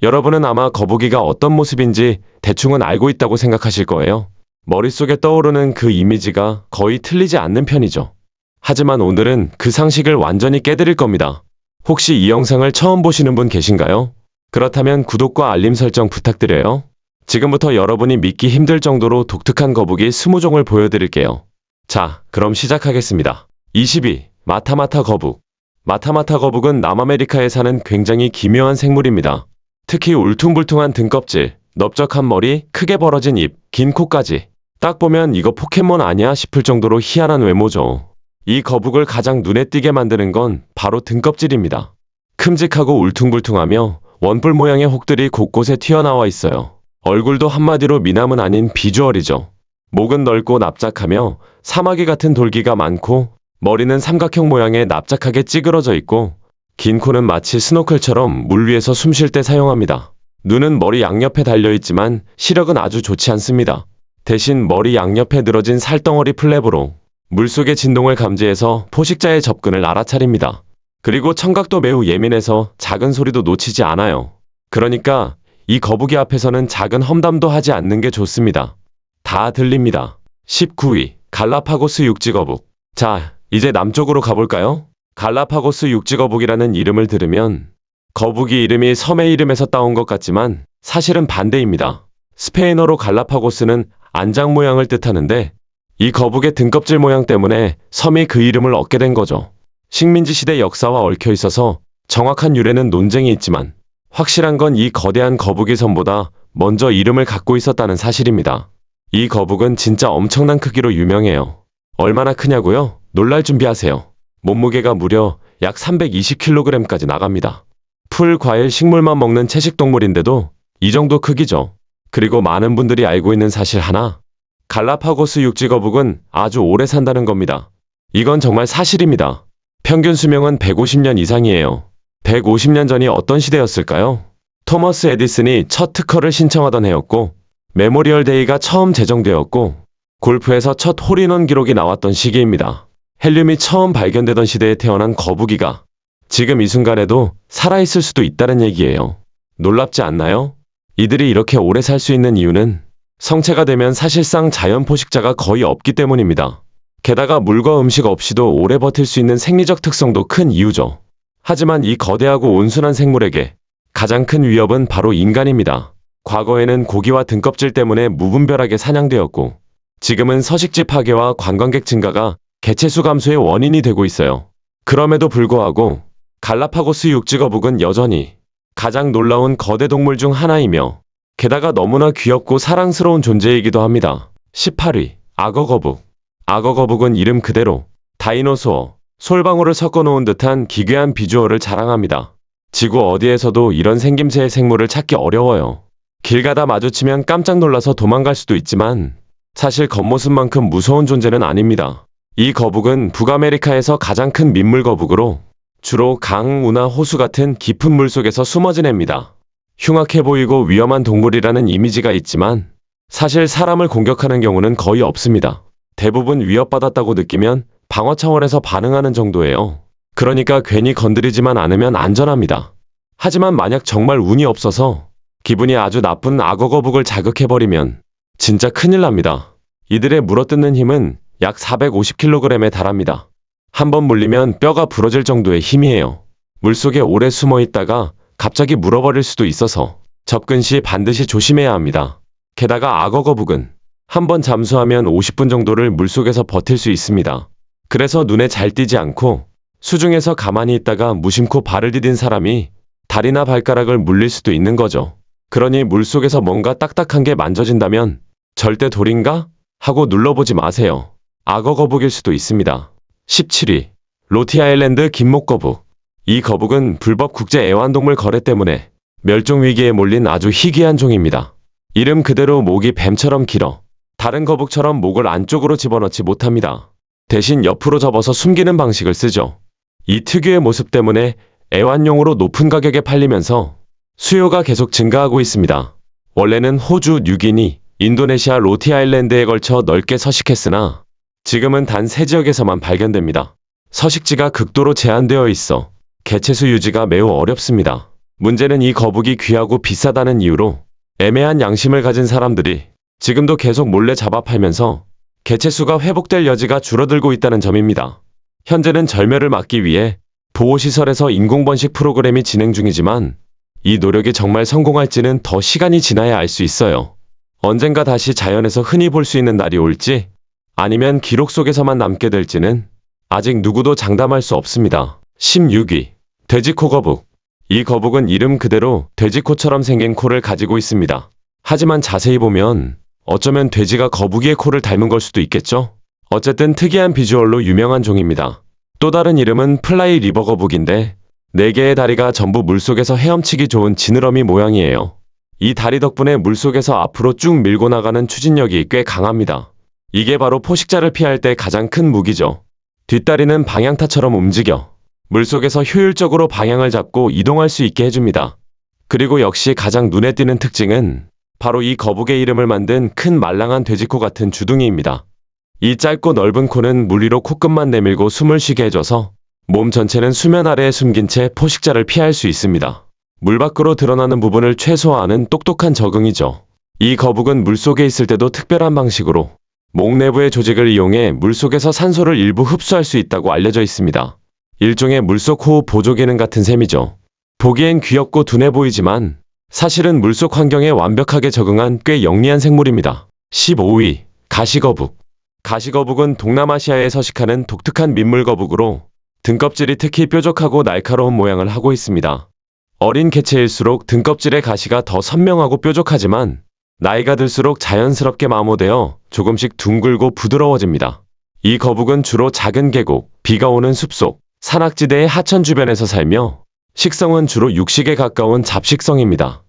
여러분은 아마 거북이가 어떤 모습인지 대충은 알고 있다고 생각하실 거예요. 머릿속에 떠오르는 그 이미지가 거의 틀리지 않는 편이죠. 하지만 오늘은 그 상식을 완전히 깨드릴 겁니다. 혹시 이 영상을 처음 보시는 분 계신가요? 그렇다면 구독과 알림 설정 부탁드려요. 지금부터 여러분이 믿기 힘들 정도로 독특한 거북이 20종을 보여드릴게요. 자, 그럼 시작하겠습니다. 22. 마타마타 거북. 마타마타 거북은 남아메리카에 사는 굉장히 기묘한 생물입니다. 특히 울퉁불퉁한 등껍질, 넓적한 머리, 크게 벌어진 입, 긴 코까지. 딱 보면 이거 포켓몬 아니야 싶을 정도로 희한한 외모죠. 이 거북을 가장 눈에 띄게 만드는 건 바로 등껍질입니다. 큼직하고 울퉁불퉁하며 원뿔 모양의 혹들이 곳곳에 튀어나와 있어요. 얼굴도 한마디로 미남은 아닌 비주얼이죠. 목은 넓고 납작하며 사마귀 같은 돌기가 많고, 머리는 삼각형 모양의 납작하게 찌그러져 있고, 긴 코는 마치 스노클처럼 물 위에서 숨 쉴 때 사용합니다. 눈은 머리 양옆에 달려있지만 시력은 아주 좋지 않습니다. 대신 머리 양옆에 늘어진 살덩어리 플랩으로 물속의 진동을 감지해서 포식자의 접근을 알아차립니다. 그리고 청각도 매우 예민해서 작은 소리도 놓치지 않아요. 그러니까 이 거북이 앞에서는 작은 험담도 하지 않는 게 좋습니다. 다 들립니다. 19위. 갈라파고스 육지거북. 자, 이제 남쪽으로 가볼까요? 갈라파고스 육지거북이라는 이름을 들으면 거북이 이름이 섬의 이름에서 따온 것 같지만 사실은 반대입니다. 스페인어로 갈라파고스는 안장 모양을 뜻하는데, 이 거북의 등껍질 모양 때문에 섬이 그 이름을 얻게 된 거죠. 식민지 시대 역사와 얽혀 있어서 정확한 유래는 논쟁이 있지만, 확실한 건 이 거대한 거북이 섬보다 먼저 이름을 갖고 있었다는 사실입니다. 이 거북은 진짜 엄청난 크기로 유명해요. 얼마나 크냐고요? 놀랄 준비하세요. 몸무게가 무려 약 320kg까지 나갑니다. 풀, 과일, 식물만 먹는 채식동물인데도 이 정도 크기죠. 그리고 많은 분들이 알고 있는 사실 하나. 갈라파고스 육지거북은 아주 오래 산다는 겁니다. 이건 정말 사실입니다. 평균 수명은 150년 이상이에요. 150년 전이 어떤 시대였을까요? 토머스 에디슨이 첫 특허를 신청하던 해였고, 메모리얼 데이가 처음 제정되었고, 골프에서 첫 홀인원 기록이 나왔던 시기입니다. 헬륨이 처음 발견되던 시대에 태어난 거북이가 지금 이 순간에도 살아있을 수도 있다는 얘기예요. 놀랍지 않나요? 이들이 이렇게 오래 살 수 있는 이유는 성체가 되면 사실상 자연 포식자가 거의 없기 때문입니다. 게다가 물과 음식 없이도 오래 버틸 수 있는 생리적 특성도 큰 이유죠. 하지만 이 거대하고 온순한 생물에게 가장 큰 위협은 바로 인간입니다. 과거에는 고기와 등껍질 때문에 무분별하게 사냥되었고, 지금은 서식지 파괴와 관광객 증가가 개체수 감소의 원인이 되고 있어요. 그럼에도 불구하고 갈라파고스 육지거북은 여전히 가장 놀라운 거대 동물 중 하나이며, 게다가 너무나 귀엽고 사랑스러운 존재이기도 합니다. 18위. 악어거북. 악어거북은 이름 그대로 다이노소어, 솔방울을 섞어놓은 듯한 기괴한 비주얼을 자랑합니다. 지구 어디에서도 이런 생김새의 생물을 찾기 어려워요. 길 가다 마주치면 깜짝 놀라서 도망갈 수도 있지만 사실 겉모습만큼 무서운 존재는 아닙니다. 이 거북은 북아메리카에서 가장 큰 민물거북으로 주로 강, 우나 호수 같은 깊은 물속에서 숨어 지냅니다. 흉악해 보이고 위험한 동물이라는 이미지가 있지만 사실 사람을 공격하는 경우는 거의 없습니다. 대부분 위협받았다고 느끼면 방어 차원에서 반응하는 정도예요. 그러니까 괜히 건드리지만 않으면 안전합니다. 하지만 만약 정말 운이 없어서 기분이 아주 나쁜 악어거북을 자극해버리면 진짜 큰일 납니다. 이들의 물어뜯는 힘은 약 450kg에 달합니다. 한번 물리면 뼈가 부러질 정도의 힘이에요. 물속에 오래 숨어 있다가 갑자기 물어버릴 수도 있어서 접근 시 반드시 조심해야 합니다. 게다가 악어거북은 한번 잠수하면 50분 정도를 물속에서 버틸 수 있습니다. 그래서 눈에 잘 띄지 않고 수중에서 가만히 있다가 무심코 발을 디딘 사람이 다리나 발가락을 물릴 수도 있는 거죠. 그러니 물속에서 뭔가 딱딱한 게 만져진다면 절대 돌인가? 하고 눌러보지 마세요. 악어거북일 수도 있습니다. 17위. 로티아일랜드 긴목거북. 이 거북은 불법 국제 애완동물 거래 때문에 멸종위기에 몰린 아주 희귀한 종입니다. 이름 그대로 목이 뱀처럼 길어 다른 거북처럼 목을 안쪽으로 집어넣지 못합니다. 대신 옆으로 접어서 숨기는 방식을 쓰죠. 이 특유의 모습 때문에 애완용으로 높은 가격에 팔리면서 수요가 계속 증가하고 있습니다. 원래는 호주, 뉴기니, 인도네시아 로티아일랜드에 걸쳐 넓게 서식했으나 지금은 단 3지역에서만 발견됩니다. 서식지가 극도로 제한되어 있어 개체수 유지가 매우 어렵습니다. 문제는 이 거북이 귀하고 비싸다는 이유로 애매한 양심을 가진 사람들이 지금도 계속 몰래 잡아 팔면서 개체수가 회복될 여지가 줄어들고 있다는 점입니다. 현재는 절멸을 막기 위해 보호시설에서 인공번식 프로그램이 진행 중이지만 이 노력이 정말 성공할지는 더 시간이 지나야 알 수 있어요. 언젠가 다시 자연에서 흔히 볼 수 있는 날이 올지 아니면 기록 속에서만 남게 될지는 아직 누구도 장담할 수 없습니다. 16위. 돼지코 거북. 이 거북은 이름 그대로 돼지코처럼 생긴 코를 가지고 있습니다. 하지만 자세히 보면 어쩌면 돼지가 거북이의 코를 닮은 걸 수도 있겠죠? 어쨌든 특이한 비주얼로 유명한 종입니다. 또 다른 이름은 플라이 리버 거북인데 4개의 다리가 전부 물속에서 헤엄치기 좋은 지느러미 모양이에요. 이 다리 덕분에 물속에서 앞으로 쭉 밀고 나가는 추진력이 꽤 강합니다. 이게 바로 포식자를 피할 때 가장 큰 무기죠. 뒷다리는 방향타처럼 움직여 물속에서 효율적으로 방향을 잡고 이동할 수 있게 해줍니다. 그리고 역시 가장 눈에 띄는 특징은 바로 이 거북의 이름을 만든 큰 말랑한 돼지코 같은 주둥이입니다. 이 짧고 넓은 코는 물 위로 코끝만 내밀고 숨을 쉬게 해줘서 몸 전체는 수면 아래에 숨긴 채 포식자를 피할 수 있습니다. 물 밖으로 드러나는 부분을 최소화하는 똑똑한 적응이죠. 이 거북은 물속에 있을 때도 특별한 방식으로 목 내부의 조직을 이용해 물속에서 산소를 일부 흡수할 수 있다고 알려져 있습니다. 일종의 물속 호흡 보조 기능 같은 셈이죠. 보기엔 귀엽고 둔해 보이지만 사실은 물속 환경에 완벽하게 적응한 꽤 영리한 생물입니다. 15위. 가시거북. 가시거북은 동남아시아에 서식하는 독특한 민물거북으로 등껍질이 특히 뾰족하고 날카로운 모양을 하고 있습니다. 어린 개체일수록 등껍질의 가시가 더 선명하고 뾰족하지만 나이가 들수록 자연스럽게 마모되어 조금씩 둥글고 부드러워집니다. 이 거북은 주로 작은 계곡, 비가 오는 숲속, 산악지대의 하천 주변에서 살며 식성은 주로 육식에 가까운 잡식성입니다.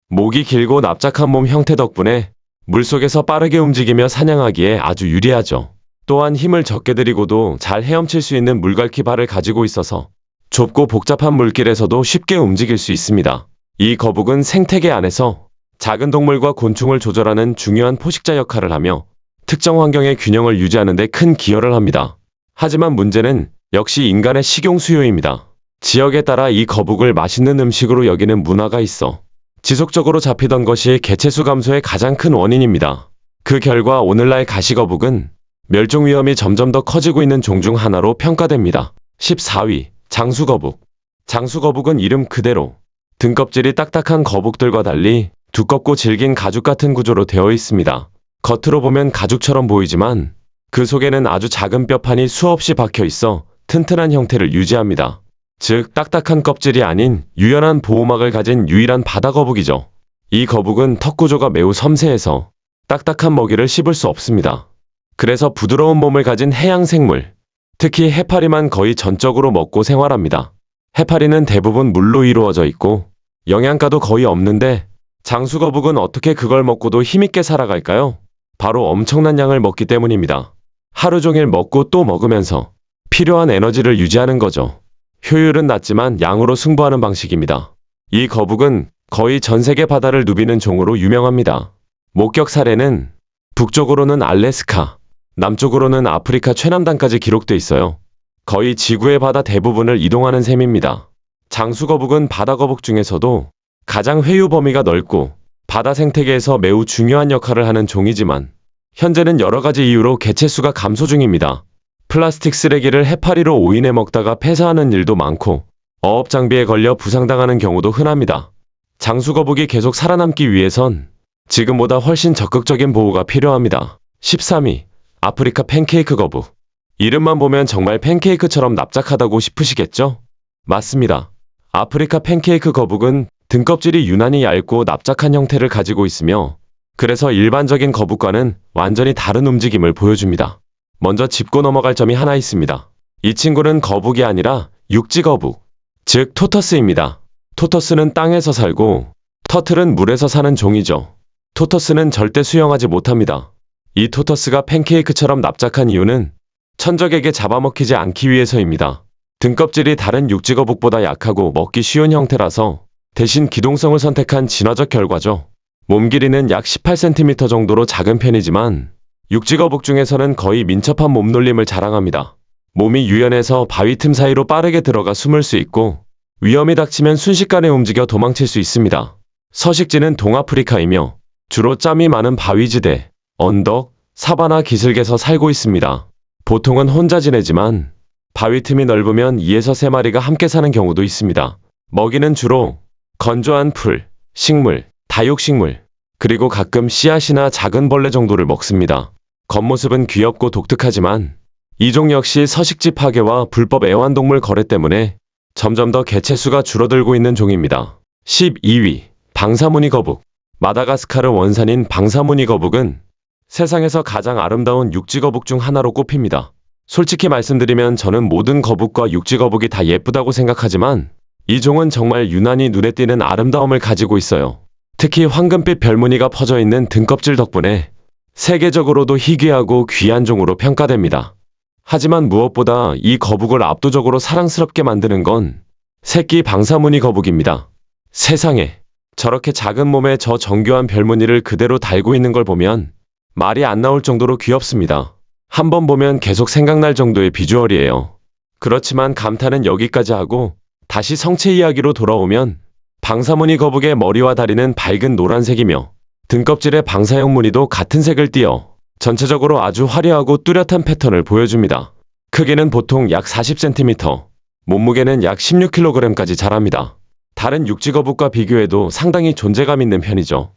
목이 길고 납작한 몸 형태 덕분에 물속에서 빠르게 움직이며 사냥하기에 아주 유리하죠. 또한 힘을 적게 들이고도 잘 헤엄칠 수 있는 물갈퀴 발을 가지고 있어서 좁고 복잡한 물길에서도 쉽게 움직일 수 있습니다. 이 거북은 생태계 안에서 작은 동물과 곤충을 조절하는 중요한 포식자 역할을 하며 특정 환경의 균형을 유지하는 데 큰 기여를 합니다. 하지만 문제는 역시 인간의 식용 수요입니다. 지역에 따라 이 거북을 맛있는 음식으로 여기는 문화가 있어 지속적으로 잡히던 것이 개체수 감소의 가장 큰 원인입니다. 그 결과 오늘날 가시거북은 멸종 위험이 점점 더 커지고 있는 종 중 하나로 평가됩니다. 14위. 장수거북. 장수거북은 이름 그대로 등껍질이 딱딱한 거북들과 달리 두껍고 질긴 가죽 같은 구조로 되어 있습니다. 겉으로 보면 가죽처럼 보이지만 그 속에는 아주 작은 뼈판이 수없이 박혀 있어 튼튼한 형태를 유지합니다. 즉 딱딱한 껍질이 아닌 유연한 보호막을 가진 유일한 바다거북이죠. 이 거북은 턱 구조가 매우 섬세해서 딱딱한 먹이를 씹을 수 없습니다. 그래서 부드러운 몸을 가진 해양 생물, 특히 해파리만 거의 전적으로 먹고 생활합니다. 해파리는 대부분 물로 이루어져 있고 영양가도 거의 없는데 장수거북은 어떻게 그걸 먹고도 힘있게 살아갈까요? 바로 엄청난 양을 먹기 때문입니다. 하루 종일 먹고 또 먹으면서 필요한 에너지를 유지하는 거죠. 효율은 낮지만 양으로 승부하는 방식입니다. 이 거북은 거의 전 세계 바다를 누비는 종으로 유명합니다. 목격 사례는 북쪽으로는 알래스카, 남쪽으로는 아프리카 최남단까지 기록돼 있어요. 거의 지구의 바다 대부분을 이동하는 셈입니다. 장수거북은 바다거북 중에서도 가장 회유 범위가 넓고 바다 생태계에서 매우 중요한 역할을 하는 종이지만 현재는 여러 가지 이유로 개체수가 감소 중입니다. 플라스틱 쓰레기를 해파리로 오인해 먹다가 폐사하는 일도 많고 어업 장비에 걸려 부상당하는 경우도 흔합니다. 장수거북이 계속 살아남기 위해선 지금보다 훨씬 적극적인 보호가 필요합니다. 13위. 아프리카 팬케이크 거북. 이름만 보면 정말 팬케이크처럼 납작하다고 싶으시겠죠? 맞습니다. 아프리카 팬케이크 거북은 등껍질이 유난히 얇고 납작한 형태를 가지고 있으며 그래서 일반적인 거북과는 완전히 다른 움직임을 보여줍니다. 먼저 짚고 넘어갈 점이 하나 있습니다. 이 친구는 거북이 아니라 육지거북, 즉 토터스입니다. 토터스는 땅에서 살고 터틀은 물에서 사는 종이죠. 토터스는 절대 수영하지 못합니다. 이 토터스가 팬케이크처럼 납작한 이유는 천적에게 잡아먹히지 않기 위해서입니다. 등껍질이 다른 육지거북보다 약하고 먹기 쉬운 형태라서 대신 기동성을 선택한 진화적 결과죠. 몸 길이는 약 18cm 정도로 작은 편이지만 육지거북 중에서는 거의 민첩한 몸놀림을 자랑합니다. 몸이 유연해서 바위 틈 사이로 빠르게 들어가 숨을 수 있고 위험이 닥치면 순식간에 움직여 도망칠 수 있습니다. 서식지는 동아프리카이며 주로 짬이 많은 바위지대, 언덕, 사바나 기슭에서 살고 있습니다. 보통은 혼자 지내지만 바위 틈이 넓으면 2에서 3마리가 함께 사는 경우도 있습니다. 먹이는 주로 건조한 풀, 식물, 다육식물, 그리고 가끔 씨앗이나 작은 벌레 정도를 먹습니다. 겉모습은 귀엽고 독특하지만 이 종 역시 서식지 파괴와 불법 애완동물 거래 때문에 점점 더 개체수가 줄어들고 있는 종입니다. 12위 방사무늬 거북. 마다가스카르 원산인 방사무늬 거북은 세상에서 가장 아름다운 육지거북 중 하나로 꼽힙니다. 솔직히 말씀드리면 저는 모든 거북과 육지거북이 다 예쁘다고 생각하지만 이 종은 정말 유난히 눈에 띄는 아름다움을 가지고 있어요. 특히 황금빛 별무늬가 퍼져 있는 등껍질 덕분에 세계적으로도 희귀하고 귀한 종으로 평가됩니다. 하지만 무엇보다 이 거북을 압도적으로 사랑스럽게 만드는 건 새끼 방사무늬 거북입니다. 세상에, 저렇게 작은 몸에 저 정교한 별무늬를 그대로 달고 있는 걸 보면 말이 안 나올 정도로 귀엽습니다. 한번 보면 계속 생각날 정도의 비주얼이에요. 그렇지만 감탄은 여기까지 하고 다시 성체 이야기로 돌아오면 방사무늬 거북의 머리와 다리는 밝은 노란색이며 등껍질의 방사형 무늬도 같은 색을 띠어 전체적으로 아주 화려하고 뚜렷한 패턴을 보여줍니다. 크기는 보통 약 40cm, 몸무게는 약 16kg까지 자랍니다. 다른 육지거북과 비교해도 상당히 존재감 있는 편이죠.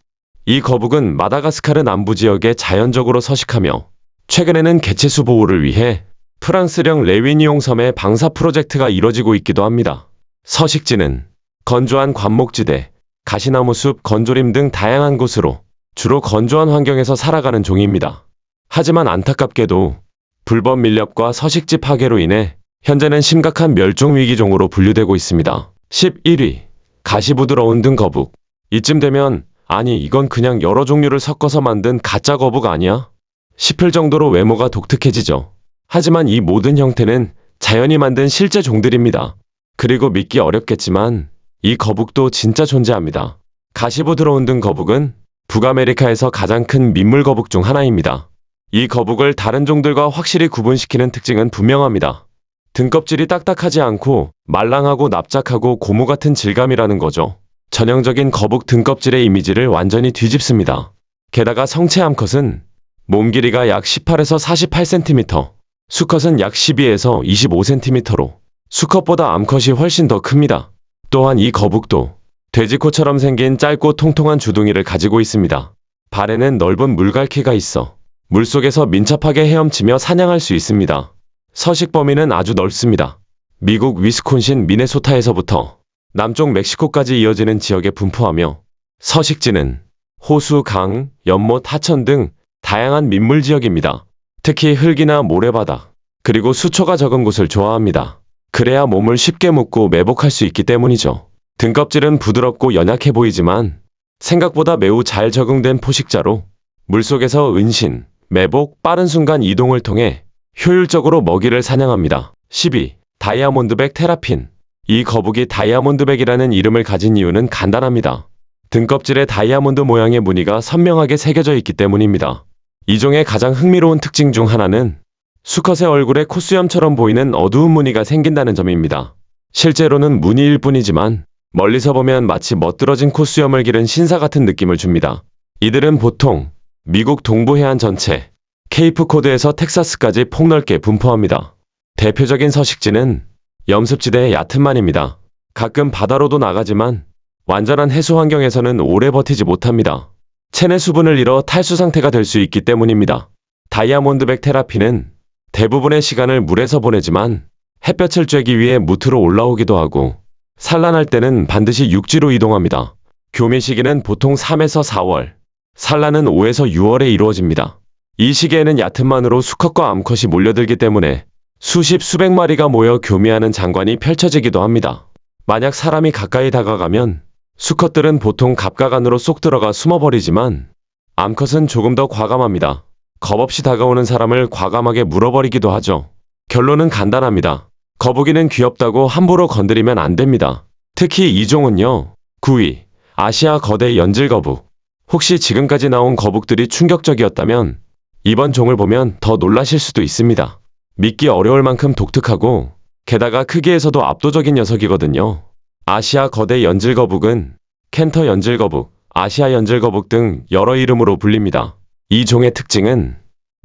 이 거북은 마다가스카르 남부 지역에 자연적으로 서식하며 최근에는 개체수 보호를 위해 프랑스령 레위니옹 섬에 방사 프로젝트가 이뤄지고 있기도 합니다. 서식지는 건조한 관목지대, 가시나무 숲, 건조림 등 다양한 곳으로 주로 건조한 환경에서 살아가는 종입니다. 하지만 안타깝게도 불법 밀렵과 서식지 파괴로 인해 현재는 심각한 멸종 위기종으로 분류되고 있습니다. 11위 가시부드러운 등거북. 이쯤 되면 아니 이건 그냥 여러 종류를 섞어서 만든 가짜 거북 아니야? 싶을 정도로 외모가 독특해지죠. 하지만 이 모든 형태는 자연이 만든 실제 종들입니다. 그리고 믿기 어렵겠지만 이 거북도 진짜 존재합니다. 가시부드러운 등거북은 북아메리카에서 가장 큰 민물거북 중 하나입니다. 이 거북을 다른 종들과 확실히 구분시키는 특징은 분명합니다. 등껍질이 딱딱하지 않고 말랑하고 납작하고 고무 같은 질감이라는 거죠. 전형적인 거북 등껍질의 이미지를 완전히 뒤집습니다. 게다가 성체 암컷은 몸 길이가 약 18에서 48cm, 수컷은 약 12에서 25cm로 수컷보다 암컷이 훨씬 더 큽니다. 또한 이 거북도 돼지코처럼 생긴 짧고 통통한 주둥이를 가지고 있습니다. 발에는 넓은 물갈퀴가 있어 물속에서 민첩하게 헤엄치며 사냥할 수 있습니다. 서식 범위는 아주 넓습니다. 미국 위스콘신 미네소타에서부터 남쪽 멕시코까지 이어지는 지역에 분포하며 서식지는 호수, 강, 연못, 하천 등 다양한 민물 지역입니다. 특히 흙이나 모래바닥, 그리고 수초가 적은 곳을 좋아합니다. 그래야 몸을 쉽게 묶고 매복할 수 있기 때문이죠. 등껍질은 부드럽고 연약해 보이지만 생각보다 매우 잘 적응된 포식자로 물속에서 은신, 매복, 빠른 순간 이동을 통해 효율적으로 먹이를 사냥합니다. 12. 다이아몬드백 테라핀. 이 거북이 다이아몬드백이라는 이름을 가진 이유는 간단합니다. 등껍질에 다이아몬드 모양의 무늬가 선명하게 새겨져 있기 때문입니다. 이 종의 가장 흥미로운 특징 중 하나는 수컷의 얼굴에 콧수염처럼 보이는 어두운 무늬가 생긴다는 점입니다. 실제로는 무늬일 뿐이지만 멀리서 보면 마치 멋들어진 콧수염을 기른 신사 같은 느낌을 줍니다. 이들은 보통 미국 동부 해안 전체, 케이프 코드에서 텍사스까지 폭넓게 분포합니다. 대표적인 서식지는 염습지대의 얕은만입니다. 가끔 바다로도 나가지만 완전한 해수 환경에서는 오래 버티지 못합니다. 체내 수분을 잃어 탈수 상태가 될 수 있기 때문입니다. 다이아몬드백 테라피는 대부분의 시간을 물에서 보내지만 햇볕을 쬐기 위해 무트로 올라오기도 하고 산란할 때는 반드시 육지로 이동합니다. 교미 시기는 보통 3에서 4월, 산란은 5에서 6월에 이루어집니다. 이 시기에는 얕은만으로 수컷과 암컷이 몰려들기 때문에 수십 수백 마리가 모여 교미하는 장관이 펼쳐지기도 합니다. 만약 사람이 가까이 다가가면 수컷들은 보통 갑각 안으로 쏙 들어가 숨어버리지만 암컷은 조금 더 과감합니다. 겁없이 다가오는 사람을 과감하게 물어버리기도 하죠. 결론은 간단합니다. 거북이는 귀엽다고 함부로 건드리면 안 됩니다. 특히 이 종은요. 9위. 아시아 거대 연질거북. 혹시 지금까지 나온 거북들이 충격적이었다면 이번 종을 보면 더 놀라실 수도 있습니다. 믿기 어려울 만큼 독특하고 게다가 크기에서도 압도적인 녀석이거든요. 아시아 거대 연질거북은 켄터 연질거북, 아시아 연질거북 등 여러 이름으로 불립니다. 이 종의 특징은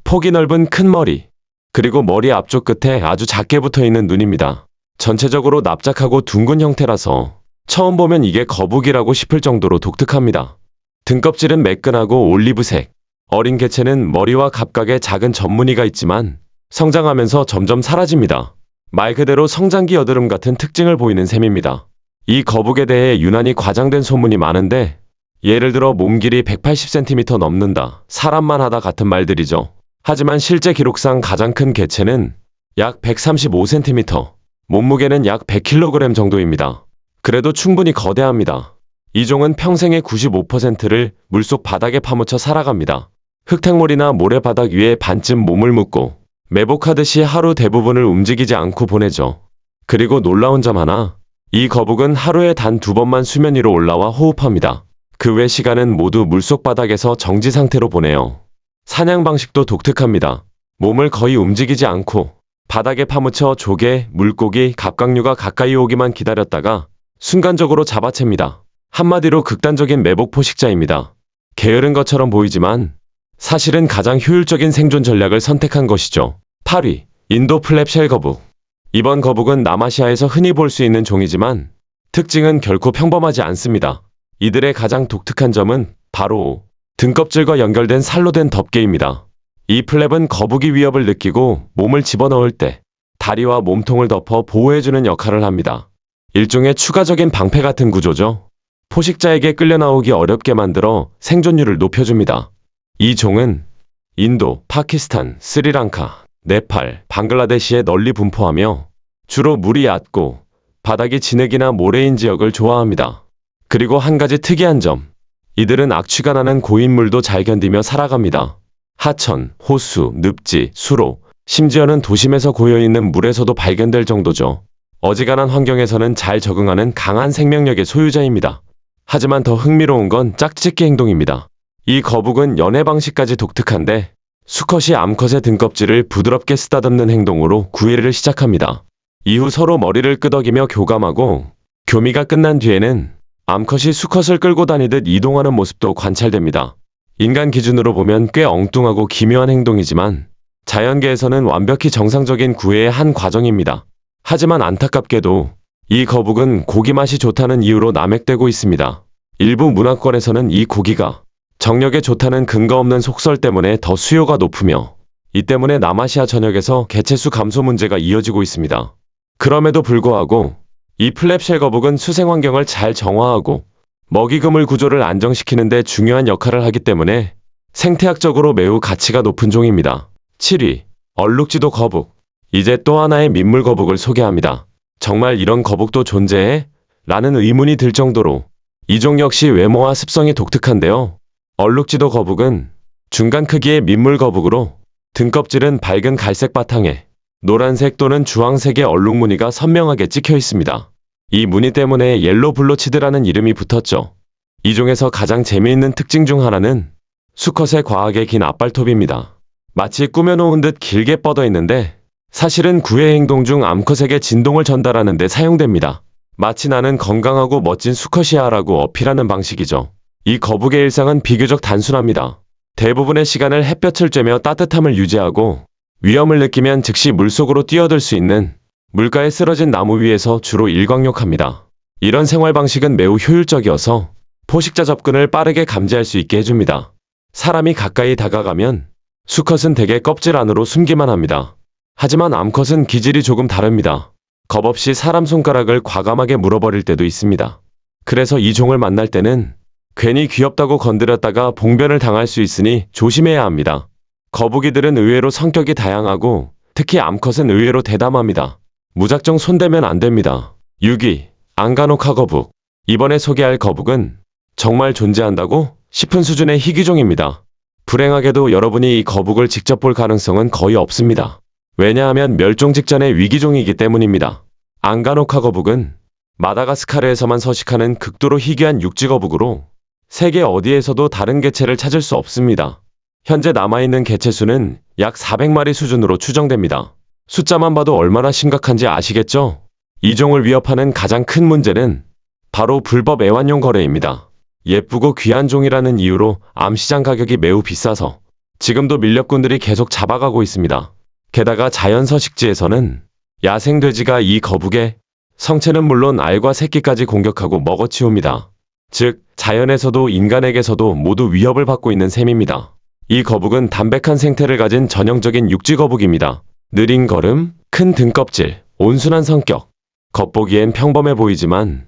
폭이 넓은 큰 머리, 그리고 머리 앞쪽 끝에 아주 작게 붙어있는 눈입니다. 전체적으로 납작하고 둥근 형태라서 처음 보면 이게 거북이라고 싶을 정도로 독특합니다. 등껍질은 매끈하고 올리브색, 어린 개체는 머리와 각각의 작은 점무늬가 있지만 성장하면서 점점 사라집니다. 말 그대로 성장기 여드름 같은 특징을 보이는 셈입니다. 이 거북에 대해 유난히 과장된 소문이 많은데 예를 들어 몸 길이 180cm 넘는다, 사람만 하다 같은 말들이죠. 하지만 실제 기록상 가장 큰 개체는 약 135cm, 몸무게는 약 100kg 정도입니다. 그래도 충분히 거대합니다. 이 종은 평생의 95%를 물속 바닥에 파묻혀 살아갑니다. 흙탕물이나 모래바닥 위에 반쯤 몸을 묻고 매복하듯이 하루 대부분을 움직이지 않고 보내죠. 그리고 놀라운 점 하나, 이 거북은 하루에 단 2번만 수면 위로 올라와 호흡합니다. 그 외 시간은 모두 물속 바닥에서 정지 상태로 보내요. 사냥 방식도 독특합니다. 몸을 거의 움직이지 않고 바닥에 파묻혀 조개, 물고기, 갑각류가 가까이 오기만 기다렸다가 순간적으로 잡아챕니다. 한마디로 극단적인 매복 포식자입니다. 게으른 것처럼 보이지만 사실은 가장 효율적인 생존 전략을 선택한 것이죠. 8위, 인도 플랩쉘 거북. 이번 거북은 남아시아에서 흔히 볼 수 있는 종이지만 특징은 결코 평범하지 않습니다. 이들의 가장 독특한 점은 바로 등껍질과 연결된 살로 된 덮개입니다. 이 플랩은 거북이 위협을 느끼고 몸을 집어넣을 때 다리와 몸통을 덮어 보호해주는 역할을 합니다. 일종의 추가적인 방패 같은 구조죠. 포식자에게 끌려 나오기 어렵게 만들어 생존율을 높여줍니다. 이 종은 인도, 파키스탄, 스리랑카, 네팔, 방글라데시에 널리 분포하며 주로 물이 얕고 바닥이 진흙이나 모래인 지역을 좋아합니다. 그리고 한 가지 특이한 점, 이들은 악취가 나는 고인 물도 잘 견디며 살아갑니다. 하천, 호수, 늪지, 수로, 심지어는 도심에서 고여있는 물에서도 발견될 정도죠. 어지간한 환경에서는 잘 적응하는 강한 생명력의 소유자입니다. 하지만 더 흥미로운 건 짝짓기 행동입니다. 이 거북은 연애 방식까지 독특한데 수컷이 암컷의 등껍질을 부드럽게 쓰다듬는 행동으로 구애를 시작합니다. 이후 서로 머리를 끄덕이며 교감하고 교미가 끝난 뒤에는 암컷이 수컷을 끌고 다니듯 이동하는 모습도 관찰됩니다. 인간 기준으로 보면 꽤 엉뚱하고 기묘한 행동이지만 자연계에서는 완벽히 정상적인 구애의 한 과정입니다. 하지만 안타깝게도 이 거북은 고기 맛이 좋다는 이유로 남획되고 있습니다. 일부 문화권에서는 이 고기가 정력에 좋다는 근거 없는 속설 때문에 더 수요가 높으며 이 때문에 남아시아 전역에서 개체수 감소 문제가 이어지고 있습니다. 그럼에도 불구하고 이 플랩쉘 거북은 수생환경을 잘 정화하고 먹이 그물 구조를 안정시키는 데 중요한 역할을 하기 때문에 생태학적으로 매우 가치가 높은 종입니다. 7위, 얼룩지도 거북. 이제 또 하나의 민물 거북을 소개합니다. 정말 이런 거북도 존재해? 라는 의문이 들 정도로 이 종 역시 외모와 습성이 독특한데요. 얼룩지도 거북은 중간 크기의 민물 거북으로 등껍질은 밝은 갈색 바탕에 노란색 또는 주황색의 얼룩 무늬가 선명하게 찍혀 있습니다. 이 무늬 때문에 옐로 블로치드라는 이름이 붙었죠. 이 종에서 가장 재미있는 특징 중 하나는 수컷의 과하게 긴 앞발톱입니다. 마치 꾸며놓은 듯 길게 뻗어 있는데 사실은 구애 행동 중 암컷에게 진동을 전달하는 데 사용됩니다. 마치 나는 건강하고 멋진 수컷이야 라고 어필하는 방식이죠. 이 거북의 일상은 비교적 단순합니다. 대부분의 시간을 햇볕을 쬐며 따뜻함을 유지하고 위험을 느끼면 즉시 물속으로 뛰어들 수 있는 물가에 쓰러진 나무 위에서 주로 일광욕합니다. 이런 생활 방식은 매우 효율적이어서 포식자 접근을 빠르게 감지할 수 있게 해줍니다. 사람이 가까이 다가가면 수컷은 대개 껍질 안으로 숨기만 합니다. 하지만 암컷은 기질이 조금 다릅니다. 겁없이 사람 손가락을 과감하게 물어버릴 때도 있습니다. 그래서 이 종을 만날 때는 괜히 귀엽다고 건드렸다가 봉변을 당할 수 있으니 조심해야 합니다. 거북이들은 의외로 성격이 다양하고 특히 암컷은 의외로 대담합니다. 무작정 손대면 안 됩니다. 6위, 앙가노카 거북. 이번에 소개할 거북은 정말 존재한다고 싶은 수준의 희귀종입니다. 불행하게도 여러분이 이 거북을 직접 볼 가능성은 거의 없습니다. 왜냐하면 멸종 직전의 위기종이기 때문입니다. 앙가노카 거북은 마다가스카르에서만 서식하는 극도로 희귀한 육지거북으로 세계 어디에서도 다른 개체를 찾을 수 없습니다. 현재 남아있는 개체수는 약 400마리 수준으로 추정됩니다. 숫자만 봐도 얼마나 심각한지 아시겠죠? 이 종을 위협하는 가장 큰 문제는 바로 불법 애완용 거래입니다. 예쁘고 귀한 종이라는 이유로 암시장 가격이 매우 비싸서 지금도 밀렵꾼들이 계속 잡아가고 있습니다. 게다가 자연서식지에서는 야생돼지가 이 거북의 성체는 물론 알과 새끼까지 공격하고 먹어치웁니다. 즉, 자연에서도 인간에게서도 모두 위협을 받고 있는 셈입니다. 이 거북은 담백한 생태를 가진 전형적인 육지거북입니다. 느린 걸음, 큰 등껍질, 온순한 성격. 겉보기엔 평범해 보이지만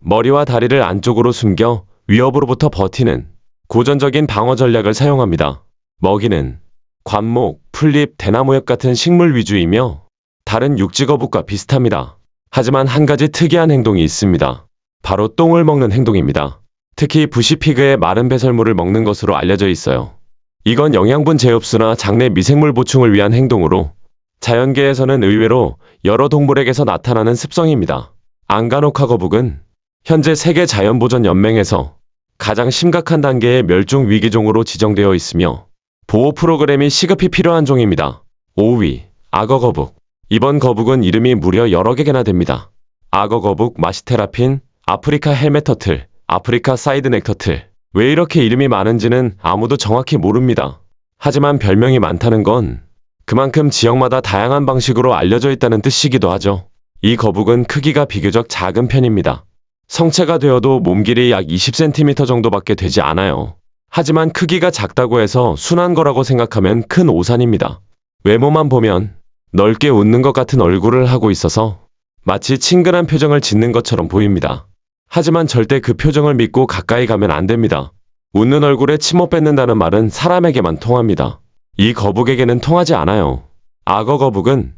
머리와 다리를 안쪽으로 숨겨 위협으로부터 버티는 고전적인 방어 전략을 사용합니다. 먹이는 관목, 풀잎, 대나무엽 같은 식물 위주이며 다른 육지거북과 비슷합니다. 하지만 한 가지 특이한 행동이 있습니다. 바로 똥을 먹는 행동입니다. 특히 부시피그의 마른 배설물을 먹는 것으로 알려져 있어요. 이건 영양분 재흡수나 장내 미생물 보충을 위한 행동으로 자연계에서는 의외로 여러 동물에게서 나타나는 습성입니다. 앙가노카 거북은 현재 세계자연보전연맹에서 가장 심각한 단계의 멸종 위기종으로 지정되어 있으며 보호 프로그램이 시급히 필요한 종입니다. 5위, 악어거북. 이번 거북은 이름이 무려 여러 개나 됩니다. 악어거북, 마시테라핀, 아프리카 헬멧터틀, 아프리카 사이드넥 터틀. 왜 이렇게 이름이 많은지는 아무도 정확히 모릅니다. 하지만 별명이 많다는 건 그만큼 지역마다 다양한 방식으로 알려져 있다는 뜻이기도 하죠. 이 거북은 크기가 비교적 작은 편입니다. 성체가 되어도 몸 길이 약 20cm 정도밖에 되지 않아요. 하지만 크기가 작다고 해서 순한 거라고 생각하면 큰 오산입니다. 외모만 보면 넓게 웃는 것 같은 얼굴을 하고 있어서 마치 친근한 표정을 짓는 것처럼 보입니다. 하지만 절대 그 표정을 믿고 가까이 가면 안 됩니다. 웃는 얼굴에 침못 뱉는다는 말은 사람에게만 통합니다. 이 거북에게는 통하지 않아요. 악어 거북은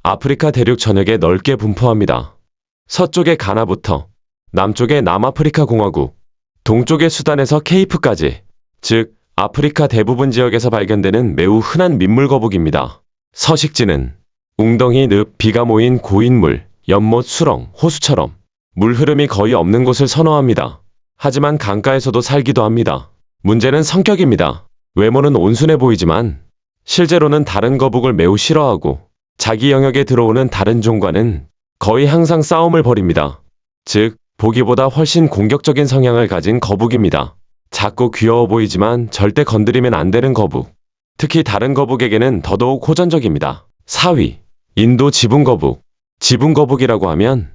아프리카 대륙 전역에 넓게 분포합니다. 서쪽의 가나부터 남쪽의 남아프리카 공화국, 동쪽의 수단에서 케이프까지, 즉 아프리카 대부분 지역에서 발견되는 매우 흔한 민물거북입니다. 서식지는 웅덩이, 늪, 비가 모인 고인물, 연못, 수렁, 호수처럼 물 흐름이 거의 없는 곳을 선호합니다. 하지만 강가에서도 살기도 합니다. 문제는 성격입니다. 외모는 온순해 보이지만 실제로는 다른 거북을 매우 싫어하고 자기 영역에 들어오는 다른 종과는 거의 항상 싸움을 벌입니다. 즉, 보기보다 훨씬 공격적인 성향을 가진 거북입니다. 작고 귀여워 보이지만 절대 건드리면 안 되는 거북. 특히 다른 거북에게는 더더욱 호전적입니다. 4위, 인도 지붕거북. 지붕거북이라고 하면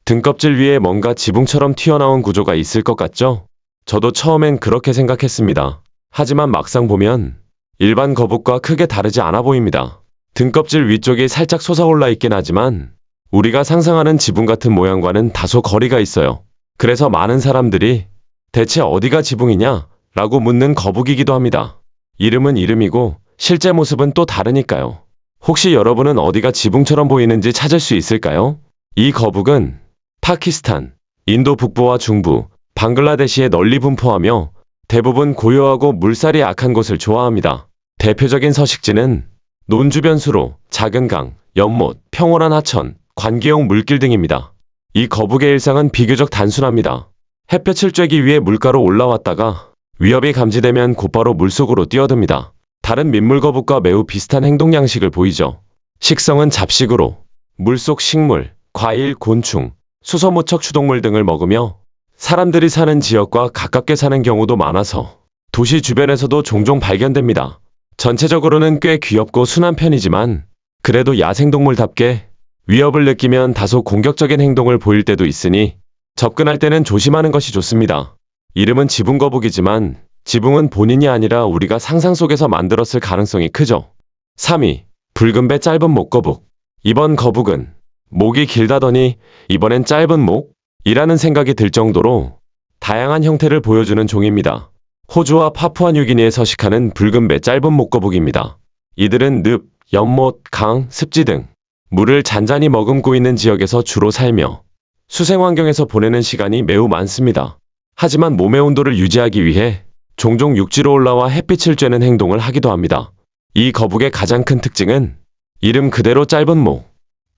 등껍질 위에 뭔가 지붕처럼 튀어나온 구조가 있을 것 같죠? 저도 처음엔 그렇게 생각했습니다. 하지만 막상 보면 일반 거북과 크게 다르지 않아 보입니다. 등껍질 위쪽이 살짝 솟아올라 있긴 하지만 우리가 상상하는 지붕 같은 모양과는 다소 거리가 있어요. 그래서 많은 사람들이 대체 어디가 지붕이냐? 라고 묻는 거북이기도 합니다. 이름은 이름이고 실제 모습은 또 다르니까요. 혹시 여러분은 어디가 지붕처럼 보이는지 찾을 수 있을까요? 이 거북은 파키스탄, 인도 북부와 중부, 방글라데시에 널리 분포하며 대부분 고요하고 물살이 약한 곳을 좋아합니다. 대표적인 서식지는 논주변 수로, 작은 강, 연못, 평온한 하천, 관계용 물길 등입니다. 이 거북의 일상은 비교적 단순합니다. 햇볕을 쬐기 위해 물가로 올라왔다가 위협이 감지되면 곧바로 물속으로 뛰어듭니다. 다른 민물거북과 매우 비슷한 행동 양식을 보이죠. 식성은 잡식으로 물속 식물, 과일, 곤충, 수소무척 추동물 등을 먹으며 사람들이 사는 지역과 가깝게 사는 경우도 많아서 도시 주변에서도 종종 발견됩니다. 전체적으로는 꽤 귀엽고 순한 편이지만 그래도 야생동물답게 위협을 느끼면 다소 공격적인 행동을 보일 때도 있으니 접근할 때는 조심하는 것이 좋습니다. 이름은 지붕거북이지만 지붕은 본인이 아니라 우리가 상상 속에서 만들었을 가능성이 크죠. 3위, 붉은 배 짧은 목거북. 이번 거북은 목이 길다더니 이번엔 짧은 목이라는 생각이 들 정도로 다양한 형태를 보여주는 종입니다. 호주와 파푸아뉴기니에 서식하는 붉은 배 짧은 목거북입니다. 이들은 늪, 연못, 강, 습지 등 물을 잔잔히 머금고 있는 지역에서 주로 살며 수생환경에서 보내는 시간이 매우 많습니다. 하지만 몸의 온도를 유지하기 위해 종종 육지로 올라와 햇빛을 쬐는 행동을 하기도 합니다. 이 거북의 가장 큰 특징은 이름 그대로 짧은 목,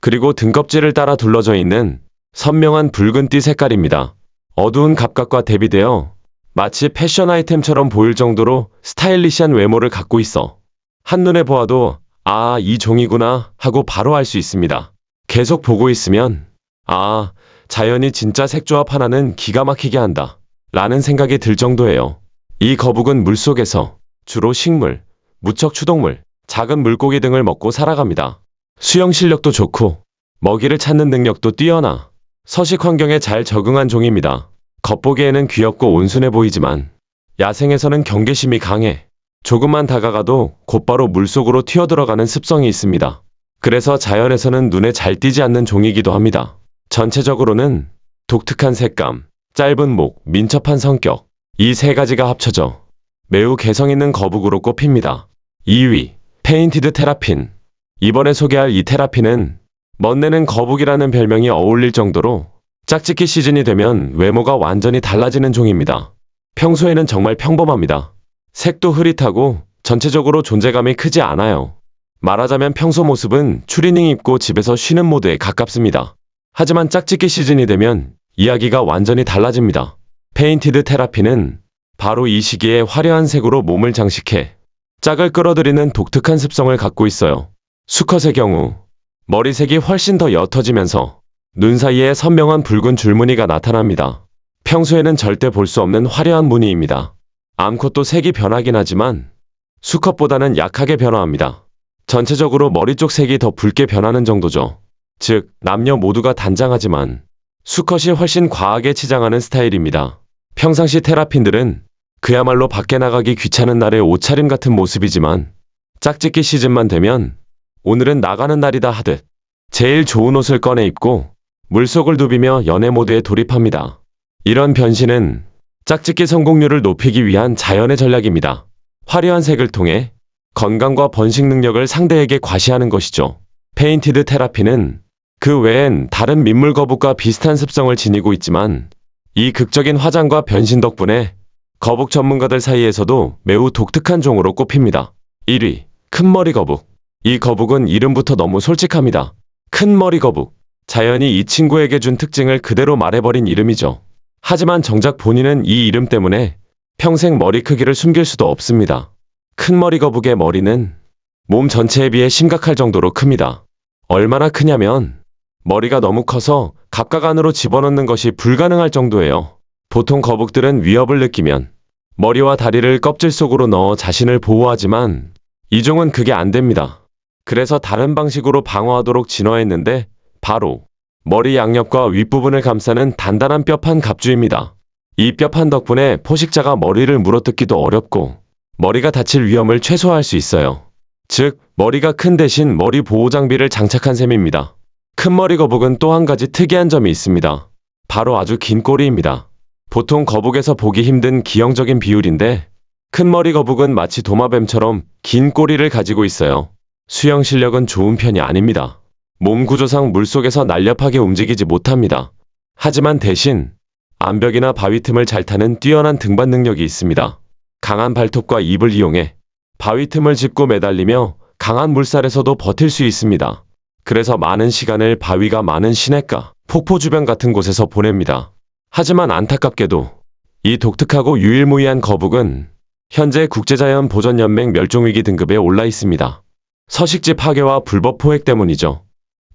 그리고 등껍질을 따라 둘러져 있는 선명한 붉은 띠 색깔입니다. 어두운 갑각과 대비되어 마치 패션 아이템처럼 보일 정도로 스타일리시한 외모를 갖고 있어 한눈에 보아도 아, 이 종이구나 하고 바로 알 수 있습니다. 계속 보고 있으면 아, 자연이 진짜 색조합 하나는 기가 막히게 한다. 라는 생각이 들 정도예요. 이 거북은 물속에서 주로 식물, 무척 추동물, 작은 물고기 등을 먹고 살아갑니다. 수영 실력도 좋고 먹이를 찾는 능력도 뛰어나 서식 환경에 잘 적응한 종입니다. 겉보기에는 귀엽고 온순해 보이지만 야생에서는 경계심이 강해 조금만 다가가도 곧바로 물속으로 튀어들어가는 습성이 있습니다. 그래서 자연에서는 눈에 잘 띄지 않는 종이기도 합니다. 전체적으로는 독특한 색감, 짧은 목, 민첩한 성격, 이 세 가지가 합쳐져 매우 개성 있는 거북으로 꼽힙니다. 2위, 페인티드 테라핀. 이번에 소개할 이 테라핀은 멋내는 거북이라는 별명이 어울릴 정도로 짝짓기 시즌이 되면 외모가 완전히 달라지는 종입니다. 평소에는 정말 평범합니다. 색도 흐릿하고 전체적으로 존재감이 크지 않아요. 말하자면 평소 모습은 추리닝 입고 집에서 쉬는 모드에 가깝습니다. 하지만 짝짓기 시즌이 되면 이야기가 완전히 달라집니다. 페인티드 테라핀은 바로 이 시기에 화려한 색으로 몸을 장식해 짝을 끌어들이는 독특한 습성을 갖고 있어요. 수컷의 경우 머리색이 훨씬 더 옅어지면서 눈 사이에 선명한 붉은 줄무늬가 나타납니다. 평소에는 절대 볼 수 없는 화려한 무늬입니다. 암컷도 색이 변하긴 하지만 수컷보다는 약하게 변화합니다. 전체적으로 머리 쪽 색이 더 붉게 변하는 정도죠. 즉, 남녀 모두가 단장하지만 수컷이 훨씬 과하게 치장하는 스타일입니다. 평상시 테라핀들은 그야말로 밖에 나가기 귀찮은 날의 옷차림 같은 모습이지만 짝짓기 시즌만 되면 오늘은 나가는 날이다 하듯 제일 좋은 옷을 꺼내 입고 물속을 누비며 연애 모드에 돌입합니다. 이런 변신은 짝짓기 성공률을 높이기 위한 자연의 전략입니다. 화려한 색을 통해 건강과 번식 능력을 상대에게 과시하는 것이죠. 페인티드 테라핀은 그 외엔 다른 민물 거북과 비슷한 습성을 지니고 있지만 이 극적인 화장과 변신 덕분에 거북 전문가들 사이에서도 매우 독특한 종으로 꼽힙니다. 1위, 큰머리 거북. 이 거북은 이름부터 너무 솔직합니다. 큰머리 거북. 자연이 이 친구에게 준 특징을 그대로 말해버린 이름이죠. 하지만 정작 본인은 이 이름 때문에 평생 머리 크기를 숨길 수도 없습니다. 큰머리 거북의 머리는 몸 전체에 비해 심각할 정도로 큽니다. 얼마나 크냐면 머리가 너무 커서 갑각 안으로 집어넣는 것이 불가능할 정도예요. 보통 거북들은 위협을 느끼면 머리와 다리를 껍질 속으로 넣어 자신을 보호하지만 이 종은 그게 안 됩니다. 그래서 다른 방식으로 방어하도록 진화했는데 바로 머리 양옆과 윗부분을 감싸는 단단한 뼈판 갑주입니다. 이 뼈판 덕분에 포식자가 머리를 물어뜯기도 어렵고 머리가 다칠 위험을 최소화할 수 있어요. 즉, 머리가 큰 대신 머리 보호 장비를 장착한 셈입니다. 큰머리 거북은 또 한 가지 특이한 점이 있습니다. 바로 아주 긴 꼬리입니다. 보통 거북에서 보기 힘든 기형적인 비율인데 큰머리 거북은 마치 도마뱀처럼 긴 꼬리를 가지고 있어요. 수영 실력은 좋은 편이 아닙니다. 몸 구조상 물속에서 날렵하게 움직이지 못합니다. 하지만 대신 암벽이나 바위 틈을 잘 타는 뛰어난 등반 능력이 있습니다. 강한 발톱과 입을 이용해 바위 틈을 짚고 매달리며 강한 물살에서도 버틸 수 있습니다. 그래서 많은 시간을 바위가 많은 시냇가, 폭포 주변 같은 곳에서 보냅니다. 하지만 안타깝게도 이 독특하고 유일무이한 거북은 현재 국제자연보전연맹 멸종위기 등급에 올라 있습니다. 서식지 파괴와 불법 포획 때문이죠.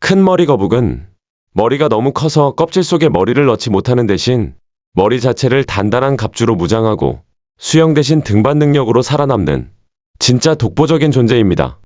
큰머리 거북은 머리가 너무 커서 껍질 속에 머리를 넣지 못하는 대신 머리 자체를 단단한 갑주로 무장하고 수영 대신 등반 능력으로 살아남는 진짜 독보적인 존재입니다.